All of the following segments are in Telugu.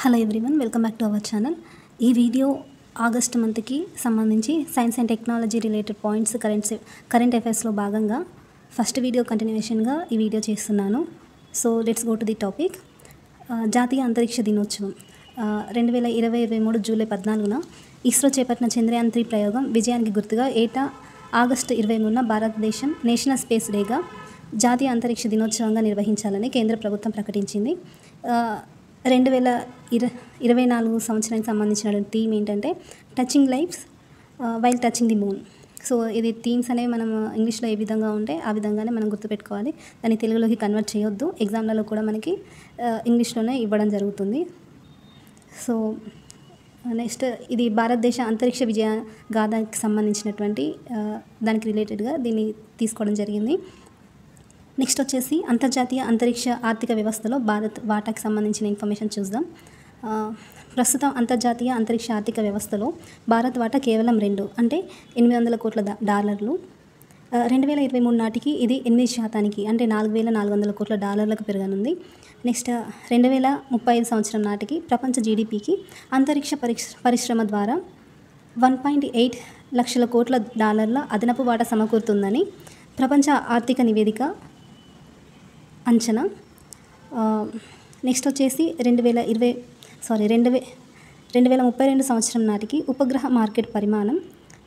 Hello everyone, welcome back to our channel. ఈ వీడియో ఆగస్ట్ మంత్కి సంబంధించి science and technology related points current అఫైర్స్లో భాగంగా ఫస్ట్ వీడియో కంటిన్యూషన్గా ఈ వీడియో చేస్తున్నాను. So let's go to the topic. జాతీయ అంతరిక్ష దినోత్సవం 2023 జూలై 14న ఇస్రో చేపట్టిన చంద్రయాన్ 3 ప్రయోగం విజయానికి గుర్తుగా ఏటా ఆగస్టు 23న భారతదేశం నేషనల్ స్పేస్ డేగా జాతీయ అంతరిక్ష దినోత్సవంగా నిర్వహించాలని కేంద్ర ప్రభుత్వం ప్రకటించింది. 2024 సంవత్సరానికి సంబంధించిన థీమ్ ఏంటంటే touching lives while touching the moon. So ఇది థీమ్స్ అనేవి మనం ఇంగ్లీష్లో ఏ విధంగా ఉంటే ఆ విధంగానే మనం గుర్తుపెట్టుకోవాలి. దాన్ని తెలుగులోకి కన్వర్ట్ చేయొద్దు. ఎగ్జామ్లలో కూడా మనకి ఇంగ్లీష్లోనే ఇవ్వడం జరుగుతుంది. సో నెక్స్ట్ ఇది భారతదేశ అంతరిక్ష విజయ గాథకి సంబంధించినటువంటి దానికి రిలేటెడ్గా దీన్ని తీసుకోవడం జరిగింది. నెక్స్ట్ వచ్చేసి అంతర్జాతీయ అంతరిక్ష ఆర్థిక వ్యవస్థలో భారత్ వాటాకి సంబంధించిన ఇన్ఫర్మేషన్ చూద్దాం. ప్రస్తుతం అంతర్జాతీయ అంతరిక్ష ఆర్థిక వ్యవస్థలో భారత్ వాటా కేవలం 2 అంటే $800 కోట్ల. 2023 నాటికి ఇది 8% అంటే $4,400 కోట్ల పెరగనుంది. నెక్స్ట్ 2035 సంవత్సరం నాటికి ప్రపంచ జీడిపికి అంతరిక్ష పరిశ్రమ ద్వారా $1.8 లక్షల కోట్ల అదనపు వాటా సమకూరుతుందని ప్రపంచ ఆర్థిక నివేదిక అంచనా. నెక్స్ట్ వచ్చేసి 2032 సంవత్సరం నాటికి ఉపగ్రహ మార్కెట్ పరిమాణం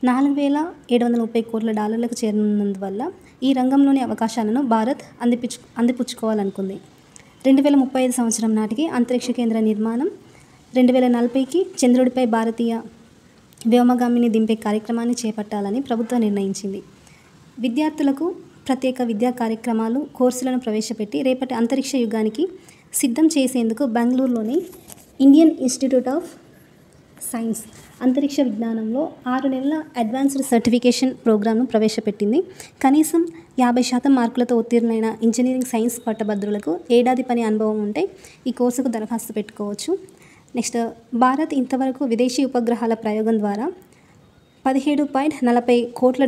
$4,730 కోట్ల చేరనున్నందువల్ల ఈ రంగంలోని అవకాశాలను భారత్ అందిపుచ్చుకోవాలనుకుంది. 2035 సంవత్సరం నాటికి అంతరిక్ష కేంద్ర నిర్మాణం, 2040కి చంద్రుడిపై భారతీయ వ్యోమగామిని దింపే కార్యక్రమాన్ని చేపట్టాలని ప్రభుత్వం నిర్ణయించింది. విద్యార్థులకు ప్రత్యేక విద్యా కార్యక్రమాలు, కోర్సులను ప్రవేశపెట్టి రేపటి అంతరిక్ష యుగానికి సిద్ధం చేసేందుకు బెంగళూరులోని ఇండియన్ ఇన్స్టిట్యూట్ ఆఫ్ సైన్స్ అంతరిక్ష విజ్ఞానంలో 6 నెలల అడ్వాన్స్డ్ సర్టిఫికేషన్ ప్రోగ్రామ్ను ప్రవేశపెట్టింది. కనీసం 50% మార్కులతో ఉత్తీర్ణులైన ఇంజనీరింగ్ సైన్స్ పట్టభద్రులకు ఏడాది పని అనుభవం ఉంటే ఈ కోర్సుకు దరఖాస్తు పెట్టుకోవచ్చు. నెక్స్ట్ భారత్ ఇంతవరకు విదేశీ ఉపగ్రహాల ప్రయోగం ద్వారా $17.40 కోట్ల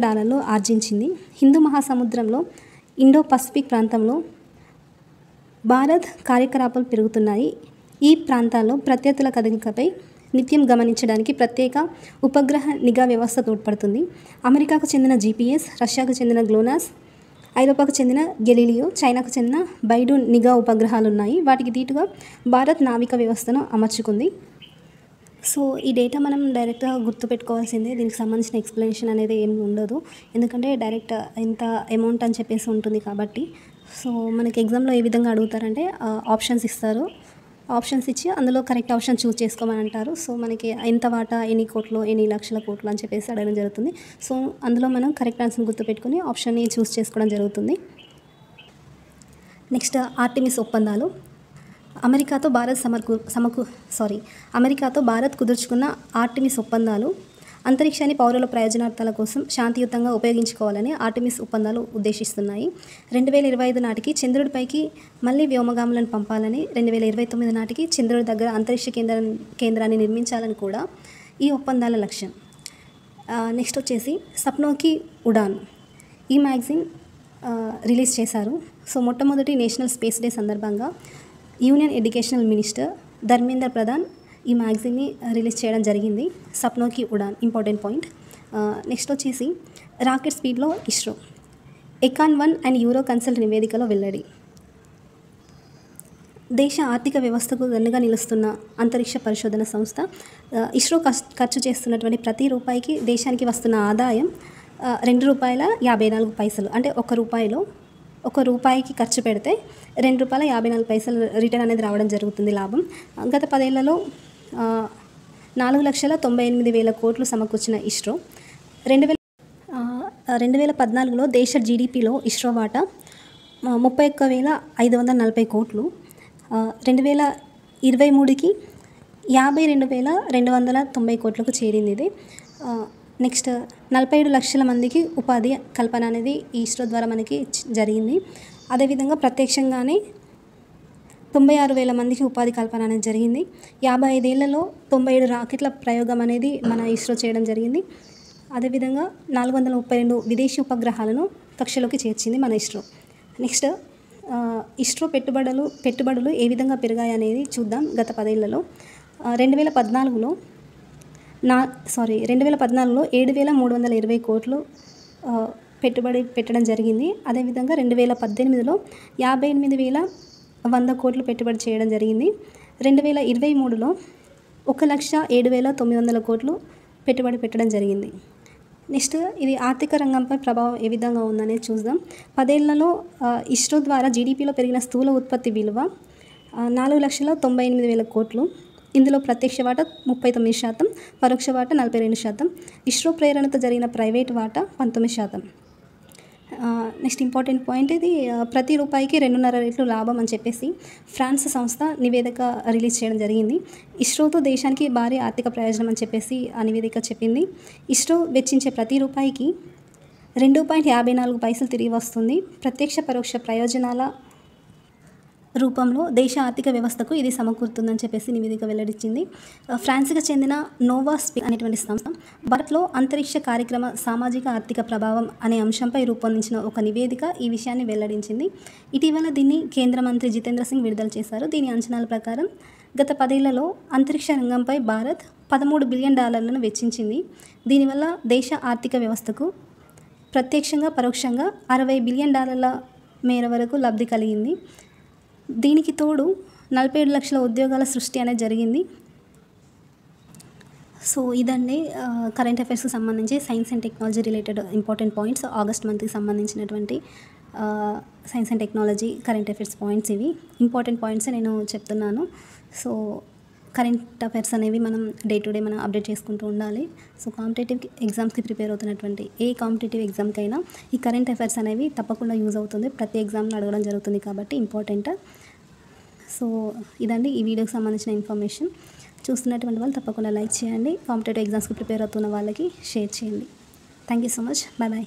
ఆర్జించింది. హిందూ మహాసముద్రంలో ఇండో పసిఫిక్ ప్రాంతంలో భారత్ కార్యకలాపాలు పెరుగుతున్నాయి. ఈ ప్రాంతాల్లో ప్రత్యర్థుల కదలికపై నిత్యం గమనించడానికి ప్రత్యేక ఉపగ్రహ నిఘా వ్యవస్థ తోడ్పడుతుంది. అమెరికాకు చెందిన GPS, రష్యాకు చెందిన గ్లోనాస్, ఐరోపాకు చెందిన గెలీలియో, చైనాకు చెందిన బైడు నిఘా ఉపగ్రహాలు ఉన్నాయి. వాటికి దీటుగా భారత్ నావిక వ్యవస్థను అమర్చుకుంది. సో ఈ డేటా మనం డైరెక్ట్గా గుర్తుపెట్టుకోవాల్సిందే. దీనికి సంబంధించిన ఎక్స్ప్లెనేషన్ అనేది ఏమి ఉండదు, ఎందుకంటే డైరెక్ట్ ఎంత అమౌంట్ అని చెప్పేసి ఉంటుంది కాబట్టి. సో మనకి ఎగ్జామ్లో ఏ విధంగా అడుగుతారంటే ఆప్షన్స్ ఇస్తారు. ఆప్షన్స్ ఇచ్చి అందులో కరెక్ట్ ఆప్షన్ చూస్ చేసుకోమని అంటారు. సో మనకి ఎంత వాటా, ఎన్ని కోట్లు, ఎన్ని లక్షల కోట్లు అని చెప్పేసి అడగడం జరుగుతుంది. సో అందులో మనం కరెక్ట్ ఆన్సర్ని గుర్తుపెట్టుకుని ఆప్షన్ని చూస్ చేసుకోవడం జరుగుతుంది. నెక్స్ట్ ఆర్టిమిస్ ఒప్పందాలు. అమెరికాతో భారత్ కుదుర్చుకున్న ఆర్టిమిస్ ఒప్పందాలు అంతరిక్షాన్ని పౌరుల ప్రయోజనార్థాల కోసం శాంతియుతంగా ఉపయోగించుకోవాలని ఆర్టిమిస్ ఒప్పందాలు ఉద్దేశిస్తున్నాయి. 2025 నాటికి చంద్రుడిపైకి మళ్ళీ వ్యోమగాములను పంపాలని, 2029 నాటికి చంద్రుడి దగ్గర అంతరిక్ష కేంద్రాన్ని నిర్మించాలని కూడా ఈ ఒప్పందాల లక్ష్యం. నెక్స్ట్ వచ్చేసి సప్నోకి ఉడాన్ ఈ మ్యాగజైన్ రిలీజ్ చేశారు. సో మొట్టమొదటి నేషనల్ స్పేస్ డే సందర్భంగా union educational minister Dharmendra Pradhan ఈ మ్యాగజైన్ని రిలీజ్ చేయడం జరిగింది. సప్నోకి ఉడాన్ ఇంపార్టెంట్ పాయింట్. నెక్స్ట్ వచ్చేసి రాకెట్ స్పీడ్లో ఇస్రో ఎకాన్-1 అండ్ యూరో కన్సల్ట్ నివేదికలో వెల్లడి. దేశ ఆర్థిక వ్యవస్థకు వెన్నుగా నిలుస్తున్న అంతరిక్ష పరిశోధన సంస్థ ఇస్రో ఖర్చు చేస్తున్నటువంటి ప్రతి రూపాయికి దేశానికి వస్తున్న ఆదాయం $2.54. అంటే ఒక రూపాయికి ఖర్చు పెడితే $2.54 రిటర్న్ అనేది రావడం జరుగుతుంది, లాభం. గత 10 ఏళ్లలో 4,98,000 కోట్లు సమకూర్చిన ఇస్రో 2014లో దేశ జీడిపిలో ఇస్రో వాటా 31,540 కోట్లు, 2023కి 52,290 కోట్లకు చేరింది ఇది. నెక్స్ట్ 47 లక్షల మందికి ఉపాధి కల్పన అనేది ఈ ఇస్రో ద్వారా మనకి జరిగింది. అదేవిధంగా ప్రత్యక్షంగానే 96,000 మందికి ఉపాధి కల్పన అనేది జరిగింది. 55 ఏళ్లలో 97 రాకెట్ల ప్రయోగం అనేది మన ఇస్రో చేయడం జరిగింది. అదేవిధంగా 432 విదేశీ ఉపగ్రహాలను కక్షలోకి చేర్చింది మన ఇస్రో. నెక్స్ట్ ఇస్రో పెట్టుబడులు ఏ విధంగా పెరిగాయి అనేది చూద్దాం. గత 10 ఏళ్లలో 2014లో 7,320 కోట్లు పెట్టుబడి పెట్టడం జరిగింది. అదేవిధంగా 2018లో 58,100 కోట్లు పెట్టుబడి చేయడం జరిగింది. 2023లో 1,07,900 కోట్లు పెట్టుబడి పెట్టడం జరిగింది. నెక్స్ట్ ఇది ఆర్థిక రంగంపై ప్రభావం ఏ విధంగా ఉందనేది చూద్దాం. 10 ఏళ్లలో ఇస్రో ద్వారా జీడీపీలో పెరిగిన స్థూల ఉత్పత్తి విలువ 4,98,000 కోట్లు. ఇందులో ప్రత్యక్ష వాటా 39%, పరోక్ష వాటా 42%, ఇస్రో ప్రేరణతో జరిగిన ప్రైవేట్ వాటా 19%. నెక్స్ట్ ఇంపార్టెంట్ పాయింట్ ఇది ప్రతి రూపాయికి 2.5 రెట్లు లాభం అని చెప్పేసి ఫ్రాన్స్ సంస్థ నివేదిక రిలీజ్ చేయడం జరిగింది. ఇస్రోతో దేశానికి భారీ ఆర్థిక ప్రయోజనం అని చెప్పేసి ఆ నివేదిక చెప్పింది. ఇస్రో వెచ్చించే ప్రతి రూపాయికి 2.54 తిరిగి వస్తుంది. ప్రత్యక్ష పరోక్ష ప్రయోజనాల రూపంలో దేశ ఆర్థిక వ్యవస్థకు ఇది సమకూరుతుందని చెప్పేసి నివేదిక వెల్లడించింది. ఫ్రాన్స్కి చెందిన నోవాస్పిక్ అనేటువంటి సంస్థ భారత్లో అంతరిక్ష కార్యక్రమ సామాజిక ఆర్థిక ప్రభావం అనే అంశంపై రూపొందించిన ఒక నివేదిక ఈ విషయాన్ని వెల్లడించింది. ఇటీవల దీన్ని కేంద్ర మంత్రి జితేంద్ర సింగ్ విడుదల చేశారు. దీని అంచనాల ప్రకారం గత 10 ఏళ్లలో అంతరిక్ష రంగంపై భారత్ $13 బిలియన్ వెచ్చించింది. దీనివల్ల దేశ ఆర్థిక వ్యవస్థకు ప్రత్యక్షంగా పరోక్షంగా $60 బిలియన్ మేర వరకు లబ్ధి కలిగింది. దీనికి తోడు 47 లక్షల ఉద్యోగాల సృష్టి అనేది జరిగింది. సో ఇదండి కరెంట్ అఫైర్స్కి సంబంధించి science and technology related important points August మంత్కి సంబంధించినటువంటి science and technology current affairs points. ఇవి ఇంపార్టెంట్ పాయింట్స్ నేను చెప్తున్నాను. సో కరెంట్ అఫైర్స్ అనేవి మనం డే టు డే మనం అప్డేట్ చేసుకుంటూ ఉండాలి. సో కాంపిటేటివ్ ఎగ్జామ్స్కి ప్రిపేర్ అవుతున్నటువంటి ఏ కాంపిటేటివ్ ఎగ్జామ్కైనా ఈ కరెంట్ అఫైర్స్ అనేవి తప్పకుండా యూజ్ అవుతుంది. ప్రతి ఎగ్జామ్లో అడగడం జరుగుతుంది కాబట్టి ఇంపార్టెంట్. సో ఇదండి ఈ వీడియోకి సంబంధించిన ఇన్ఫర్మేషన్. చూస్తున్నటువంటి వాళ్ళు తప్పకుండా లైక్ చేయండి. కాంపిటేటివ్ ఎగ్జామ్స్కి ప్రిపేర్ అవుతున్న వాళ్ళకి షేర్ చేయండి. Thank you so much. Bye bye.